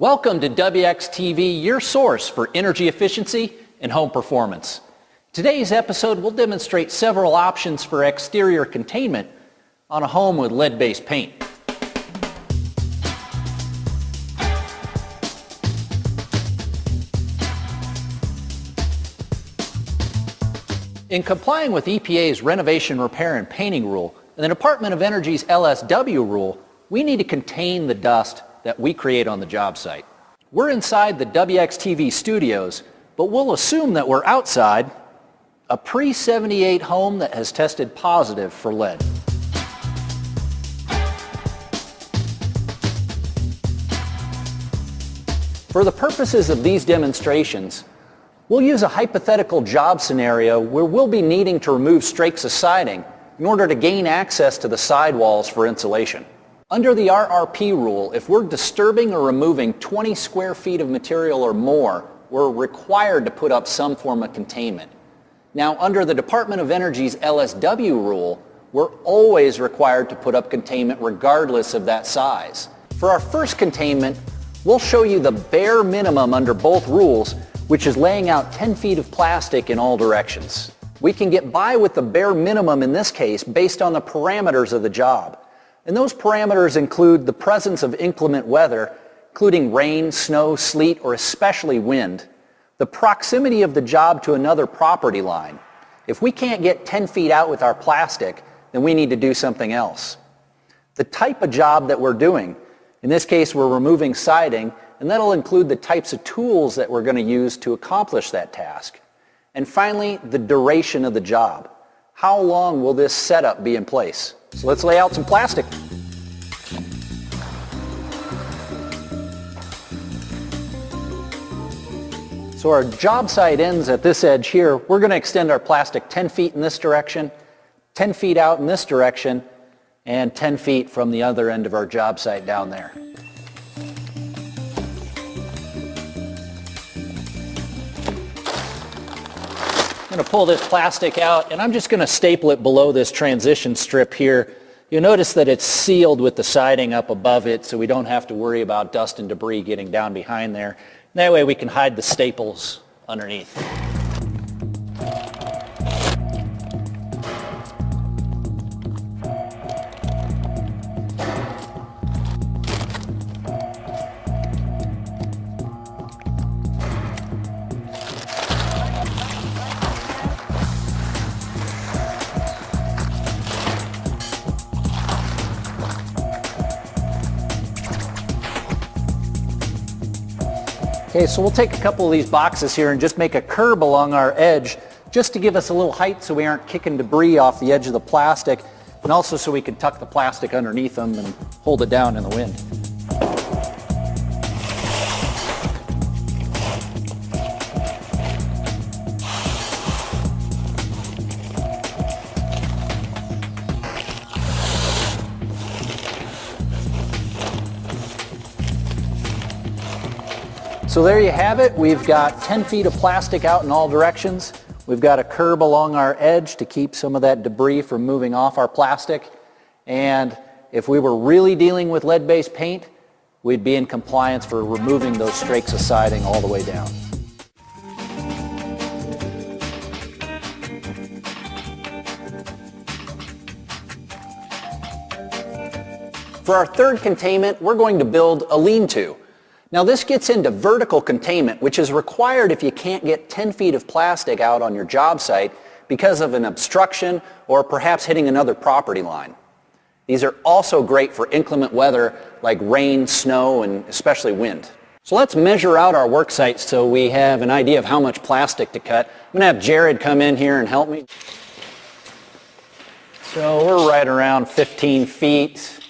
Welcome to wxtv, your source for energy efficiency and home performance. Today's episode will demonstrate several options for exterior containment on a home with lead-based paint. In complying with EPA's renovation, repair, and painting rule and the Department of Energy's LSW rule, we need to contain the dust that we create on the job site. We're inside the wxtv studios, but we'll assume that we're outside a pre-78 home that has tested positive for lead. For the purposes of these demonstrations, we'll use a hypothetical job scenario where we'll be needing to remove strakes of siding in order to gain access to the sidewalls for insulation. Under the RRP rule, if we're disturbing or removing 20 square feet of material or more, we're required to put up some form of containment. Now, under the Department of Energy's LSW rule, we're always required to put up containment regardless of that size. For our first containment, we'll show you the bare minimum under both rules, which is laying out 10 feet of plastic in all directions. We can get by with the bare minimum in this case based on the parameters of the job. And those parameters include the presence of inclement weather, including rain, snow, sleet, or especially wind, the proximity of the job to another property line. If we can't get 10 feet out with our plastic, then we need to do something else. The type of job that we're doing, in this case we're removing siding, and that'll include the types of tools that we're going to use to accomplish that task. And finally, the duration of the job. How long will this setup be in place? So let's lay out some plastic. So our job site ends at this edge here. We're going to extend our plastic 10 feet in this direction, 10 feet out in this direction, and 10 feet from the other end of our job site down there. I'm going to pull this plastic out, and I'm just going to staple it below this transition strip here. You'll notice that it's sealed with the siding up above it, so we don't have to worry about dust and debris getting down behind there. And that way we can hide the staples underneath. Okay, so we'll take a couple of these boxes here and just make a curb along our edge just to give us a little height so we aren't kicking debris off the edge of the plastic, and also so we can tuck the plastic underneath them and hold it down in the wind. So there you have it. We've got 10 feet of plastic out in all directions. We've got a curb along our edge to keep some of that debris from moving off our plastic. And if we were really dealing with lead-based paint, we'd be in compliance for removing those strakes of siding all the way down. For our third containment, we're going to build a lean-to. Now this gets into vertical containment, which is required if you can't get 10 feet of plastic out on your job site because of an obstruction or perhaps hitting another property line. These are also great for inclement weather like rain, snow, and especially wind. So let's measure out our work site so we have an idea of how much plastic to cut. I'm going to have Jared come in here and help me. So we're right around 15 feet.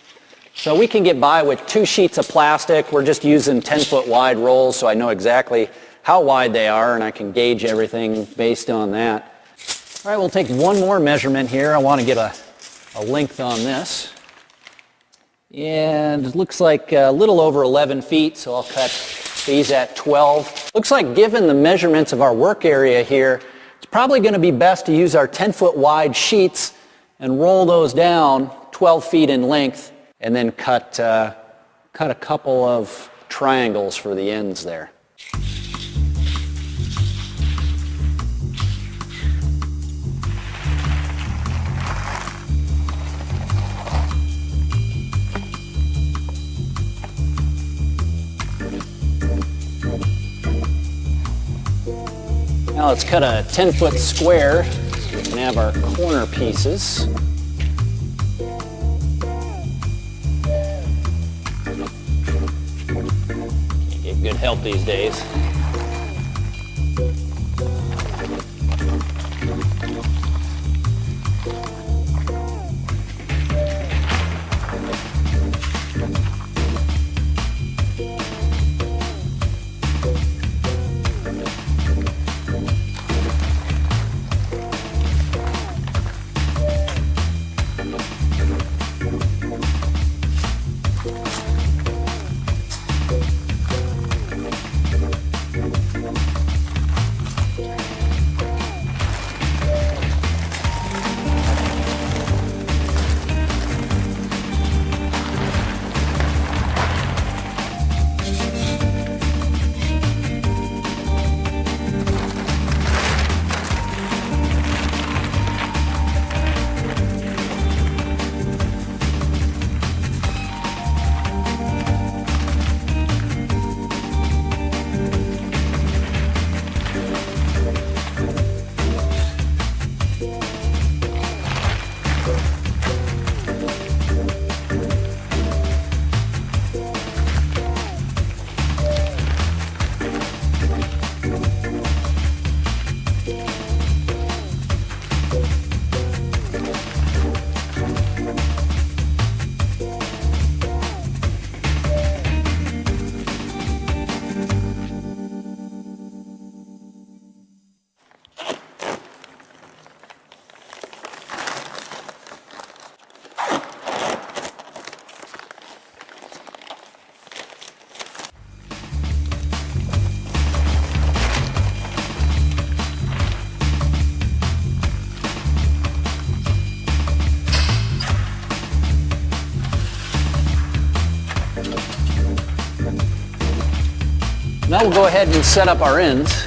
So we can get by with 2 sheets of plastic. We're just using 10-foot wide rolls, so I know exactly how wide they are, and I can gauge everything based on that. All right, we'll take one more measurement here. I want to get a length on this. And it looks like a little over 11 feet, so I'll cut these at 12. Looks like given the measurements of our work area here, it's probably going to be best to use our 10-foot wide sheets and roll those down 12 feet in length, and then cut a couple of triangles for the ends there. Now let's cut a 10-foot square so we can have our corner pieces. Can't get good help these days. Now we'll go ahead and set up our ends.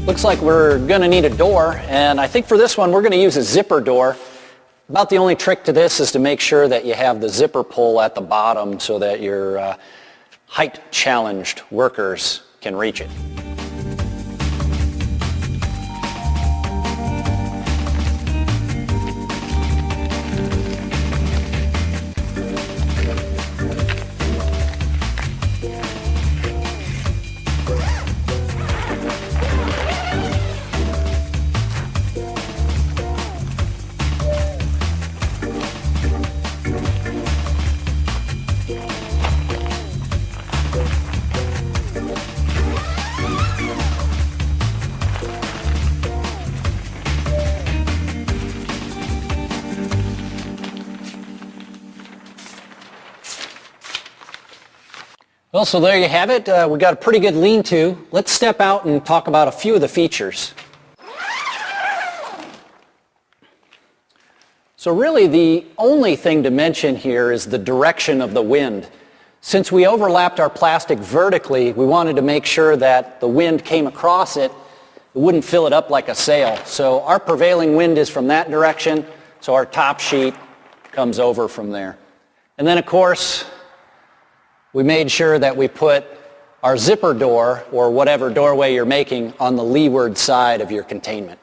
Looks like we're going to need a door, and I think for this one we're going to use a zipper door. About the only trick to this is to make sure that you have the zipper pull at the bottom so that your height-challenged workers can reach it. Well, so there you have it. We got a pretty good lean-to. Let's step out and talk about a few of the features. So really the only thing to mention here is the direction of the wind. Since we overlapped our plastic vertically, we wanted to make sure that the wind came across it. It wouldn't fill it up like a sail. So our prevailing wind is from that direction, so our top sheet comes over from there. And then of course, we made sure that we put our zipper door, or whatever doorway you're making, on the leeward side of your containment.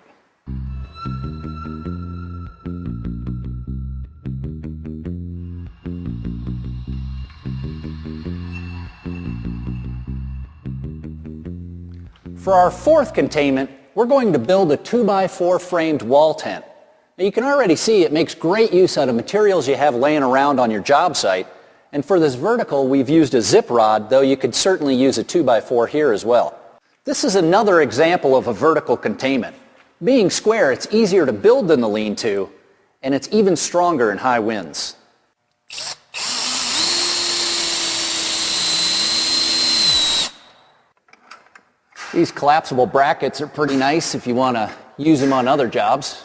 For our fourth containment, we're going to build a 2x4 framed wall tent. Now you can already see it makes great use out of materials you have laying around on your job site. And for this vertical, we've used a zip rod, though you could certainly use a 2x4 here as well. This is another example of a vertical containment. Being square, it's easier to build than the lean-to, and it's even stronger in high winds. These collapsible brackets are pretty nice if you want to use them on other jobs.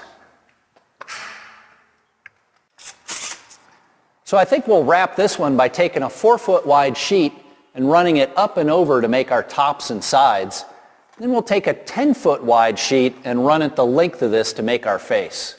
So I think we'll wrap this one by taking a 4-foot wide sheet and running it up and over to make our tops and sides. Then we'll take a 10-foot wide sheet and run it the length of this to make our face.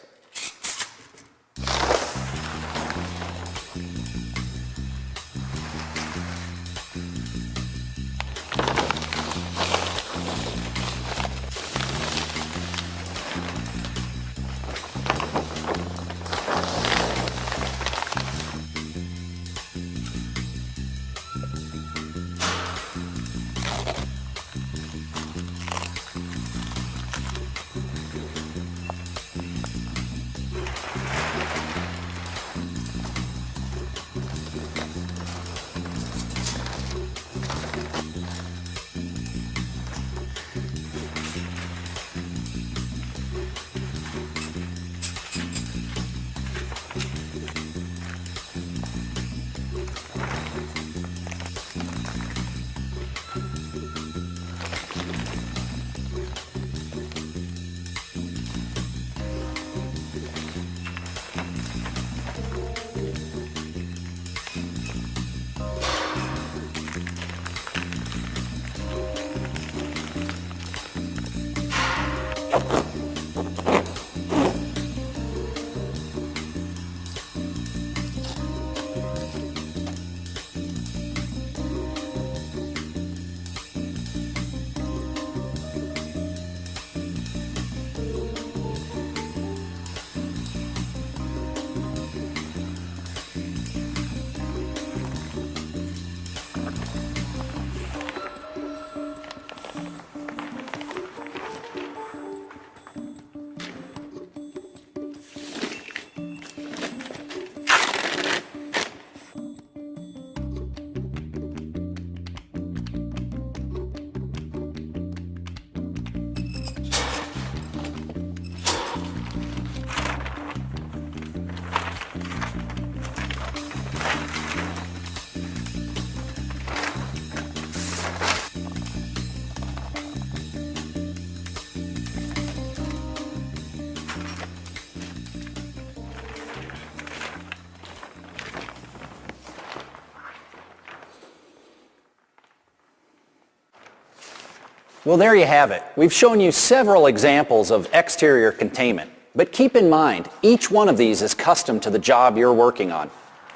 Well, there you have it. We've shown you several examples of exterior containment, but keep in mind, each one of these is custom to the job you're working on.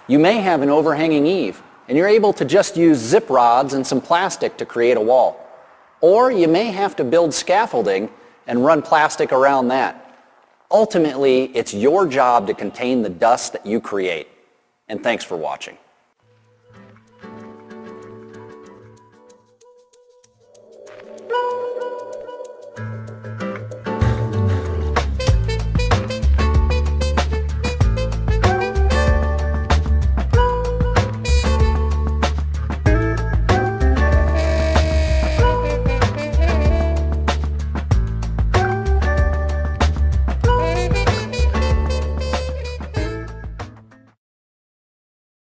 You may have an overhanging eave, and you're able to just use zip rods and some plastic to create a wall. Or you may have to build scaffolding and run plastic around that. Ultimately, it's your job to contain the dust that you create. And thanks for watching.